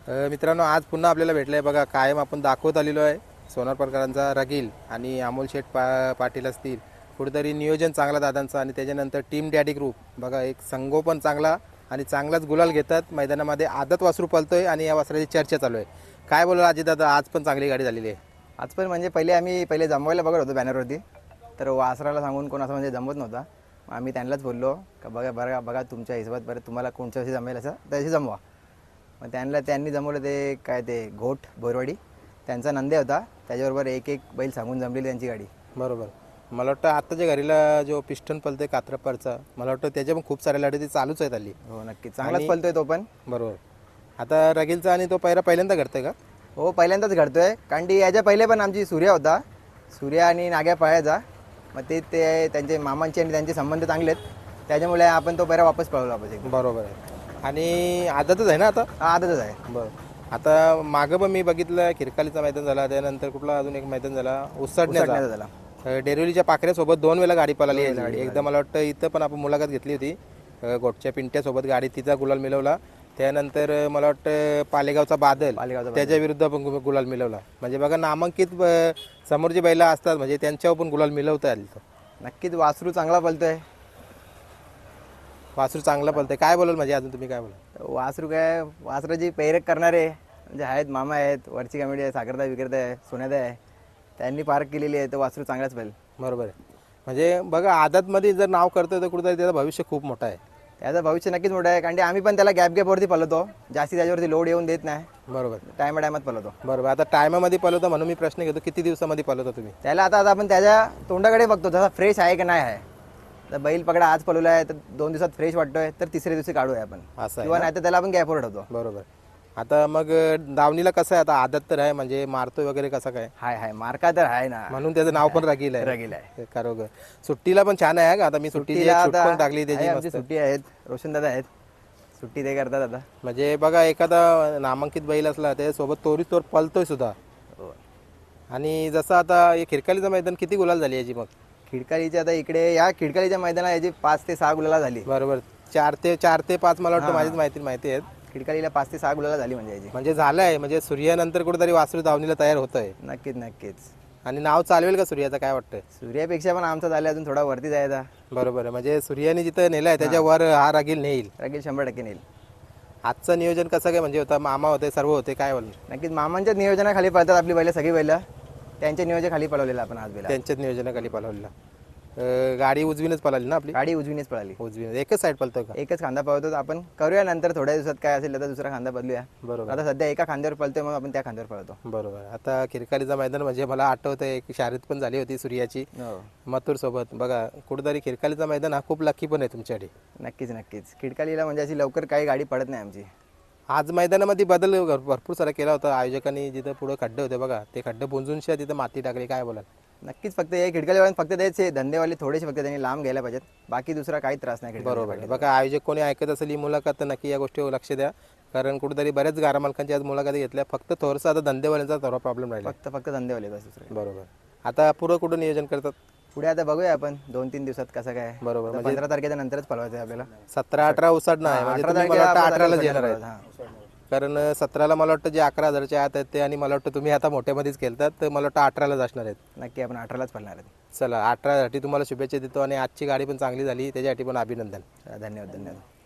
मित्रांनो, आज पुन्हा आपल्याला भेटलं आहे बघा. कायम आपण दाखवत आलेलो आहे सोनार प्रकारांचा रगील आणि अमोल शेठ पाटील असतील. कुठेतरी नियोजन चांगला दादांचं आणि त्याच्यानंतर टीम डॅडी ग्रुप बघा, एक संगोपन चांगला आणि चांगलाच गुलाल घेतात मैदानामध्ये. आदत वासरू पळतोय आणि या वासराची चर्चा चालू आहे. काय बोलाल अजित दादा, आज पण चांगली गाडी झालेली आहे. आज पण म्हणजे पहिले जमवायला बघत होतो बॅनरवरती, तर वासराला सांगून कोण असं म्हणजे जमत नव्हता. मग आम्ही त्यांनाच बोललो का बघा तुमच्या हिशोबात बरं तुम्हाला कोणत्या वर्षी जमेल असं त्याशी जमवा. मग त्यांनी जमवलं ते काय ते घोट बोरवाडी त्यांचा नंदे होता, त्याच्याबरोबर एक एक बैल सांगून जमलेली त्यांची गाडी. बरोबर. मला वाटतं आत्ताच्या घरीला जो पिस्टन पळतोय कात्रपरचा, मला वाटतं त्याच्या पण खूप साऱ्या लढती चालूच आहेत हल्ली. हो नक्की, चांगलाच पळतोय तो पण. बरोबर. आता रगीलचा आणि तो पहिल्यांदा घडतोय का? हो, पहिल्यांदाच घडतोय. कारण की याच्या पहिले पण आमची सूर्या होता, सूर्या आणि नाग्या पळायचा. मग ते त्यांचे मामांचे आणि त्यांचे संबंध चांगले आहेत, त्याच्यामुळे आपण तो पैरा वापस पळवला पाहिजे. बरोबर आहे. आणि आदतच आहे ना आता? हा, आदतच आहे. बरं. आता मागं पण मी बघितलं, खिरकालीचा मैदान झाला, त्यानंतर कुठला अजून एक मैदान झाला उसटण्याचा उसाटण्याचा. झाला. डेरिवलीच्या पाखऱ्यासोबत 2 वेळा गाडी पळाली आहे. एकदा मला वाटतं इथं पण आपण मुलाखत घेतली होती, गोटच्या पिंट्यासोबत गाडी, तिचा गुलाल मिळवला. त्यानंतर मला वाटतं पालेगावचा बादल, त्याच्या विरुद्ध पण गुलाल मिळवला. म्हणजे बघा, नामांकित समोरची बैला असतात म्हणजे त्यांच्यावर पण गुलाल मिळवता आली. नक्कीच वासरू चांगला पळतोय. वासरू चांगला पळतंय. काय बोलाल म्हणजे अजून तुम्ही काय बोलाल? वासराची पैरक करणारे म्हणजे आहेत, मामा आहेत, वरची कमिटी आहे, सागरदा विक्रेता आहे, सोन्यादा आहे, त्यांनी पार्क केलेली आहे. तर वासरू चांगलाच पाहिजे. बरोबर आहे. म्हणजे बघा, आदतमध्ये जर नाव करतोय तर कुठेतरी त्याचं भविष्य खूप मोठं आहे. त्याचं भविष्य नक्कीच मोठं आहे, कारण की आम्ही पण त्याला गॅपवरती पळवतो, जास्ती त्याच्यावरती लोड येऊन देत नाही. बरोबर. टायमात पळवतो. बरोबर. आता टायमामध्ये पळवतो म्हणून मी प्रश्न घेतो, किती दिवसामध्ये पळवता तुम्ही त्याला? आता आपण त्याच्या तोंडाकडे बघतो, जसा फ्रेश आहे की नाही आहे. तर बैल पकडा आज पळवला आहे तर 2 दिवसात फ्रेश वाटतोय तर तिसऱ्या दिवशी काढूया आपण, असं आहे किंवा नाही तर त्याला आपण गॅपवर ठेवतो. बरोबर. आता मग दावणीला कसं आहे, आता आदत तर आहे म्हणजे मारतोय वगैरे कसं काय? हाय मार्का तर आहे ना, म्हणून त्याचं नाव पण रगील आहे. रगील आहे. खरोखर. सुट्टीला पण छान आहे का? आता मी सुट्टीची एक शूट पण टाकली त्याची आमची मस्त. सुट्टी आहेत, रोशनदादा आहेत, सुट्टी ते करतात आता. म्हणजे बघा, एखादा नामांकित बैल असला त्याच्यासोबत तोर पळतोय सुद्धा. आणि जसं आता हे खिरकालीचं मैदान, किती गुलाल झाली याची मग? खिडकालीच्या आता इकडे या खिडकालीच्या मैदानात याची 5 ते 6 गुलाला झाली. बरोबर. 4 ते 5 मला वाटतं, माझीच माहिती आहेत. खिडकालीला 5 ते 6 गुलाला झाली म्हणजे याची. म्हणजे झालंय, म्हणजे सूर्यानंतर कुठेतरी वासरू दावणीला तयार होतंय. नक्कीच. आणि नाव चालवेल का सूर्याचं, काय वाटतंय? सूर्यापेक्षा पण आमचा झाला अजून थोडा वरती जायचा. बरोबर आहे. म्हणजे सूर्याने जिथं नेलाय त्याच्यावर हा रगील नेईल. रगील 100% नेईल. आजचं नियोजन कसं काय म्हणजे होतं? मामा होते, सर्व होते, काय बोल? नक्कीच मामांच्या नियोजनाखाली पळतात आपली बैलं, सगळी बैलं त्यांच्या नियोजनाखाली पळवलेलं आपण आज बैल. त्यांच्याच नियोजनाखाली पळवलेला. गाडी उजवीनच पळाली ना आपली? गाडी उजवीनेच पळाली. उजवीने एकच साईड पळतो का? एकच खांदा पळवतो आपण. करूया नंतर थोड्या दिवसात काय असेल तर दुसरा खांदा बदलूया. बरोबर. आता सध्या एका खांद्यावर पळतोय, मग आपण त्या खांद्यावर पळवतो. बरोबर. आता खिरकालीचं मैदान म्हणजे मला आठवतंय, एक शर्यत पण झाली होती सूर्याची मथुर सोबत. बघा, कुठेतरी खिरकालीचा मैदान हा खूप लकी पण आहे तुमच्यासाठी. नक्कीच. खिडकालीला म्हणजे अशी लवकर काही गाडी पडत नाही आमची. आज मैदानामध्ये बदल भरपूर सारा केला होता आयोजकांनी. जिथं पुढे खड्डे होते बघा, ते खड्डे पुंजून तिथं माती टाकली, काय बोलाल? नक्कीच. फक्त हे खिडकालीवाले फक्त द्यायचे धंदेवाले थोडेसे फक्त त्यांनी लांब घ्यायला पाहिजेत, बाकी दुसरा काही त्रास नाही. बरोबर. बघा, आयोजक कोणी ऐकत असेल ही मुलाखत तर नक्की या गोष्टीवर लक्ष द्या, कारण कुठेतरी बऱ्याच गारा मालकांची आज मुलाखती घेतल्या. फक्त थोडंसं आता धंदेवाल्यांचा थोडा प्रॉब्लेम राहिला. फक्त धंदेवाले बस दुसरे. बरोबर. आता पुढं कुठं नियोजन करतात? पुढे आता बघूया आपण 2-3 दिवसात कसं काय. बरोबर. आता 15 तारखेच्या नंतरच पळवायचं आहे आपल्याला. 17-18 उसाडणं आहे म्हणजे तुम्ही मला वाटतं 18लाच येणार आहे. कारण 17ला मला वाटतं जे 11,000च्या आत आहेत ते, आणि मला वाटतं तुम्ही आता मोठ्यामध्येच खेळतात तर मला वाटतं 18लाच असणार आहेत. नक्की आपण 18लाच पळणार आहेत. चला, 18साठी तुम्हाला शुभेच्छा देतो आणि आजची गाडी पण चांगली झाली त्याच्यासाठी पण अभिनंदन. धन्यवाद.